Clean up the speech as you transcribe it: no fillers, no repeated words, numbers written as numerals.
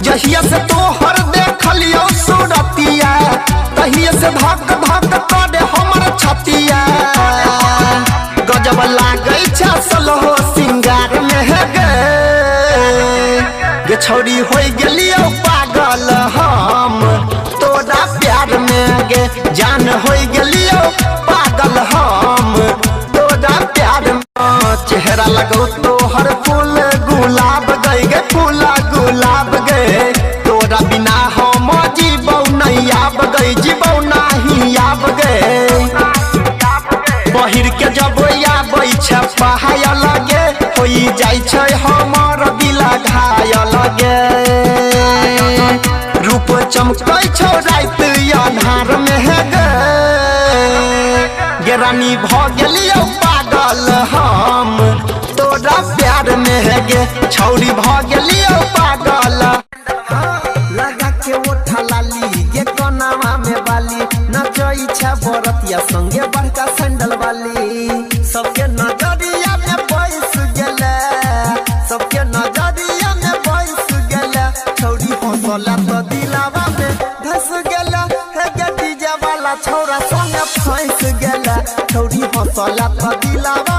जहिया से तोहर देखलियो सूरतिया तहिया से धक धक करे हमर छतिया गजब लागे छ सलहो सिंगार में है गे छौरी होई गेलियो पागल हम तोरा प्यार में गे जान होई गेलियो पागल हम तोरा प्यार में चेहरा लगो तोहर फूल गुलाब गई गे फूला गुलाब गे तोरा बिना हम जीबौ नहीं आब गई जीबौ नहीं आब गए बहिर के जब आबै छ पहाय लगे होई जाय छै हमर दिला घायल गे रूप चमकै छौ रात अन्हार में है गे रानी भ गेलियो पागल हम तोरा प्यार में है गे छौरी भ गेलियो पागल लगा के ओठा लाली गे कोनावा में बाली नचै छ बरतिया संगे बड़का सैंडल वाली सबके नजरिया में बैस गेले सबके नजरिया में बैस गेले छौरी हंसला तो दिलावा में धस गेले हे गे डीजे वाला छौरा संगे फंस गेले छौरी हंसला तो दिलावा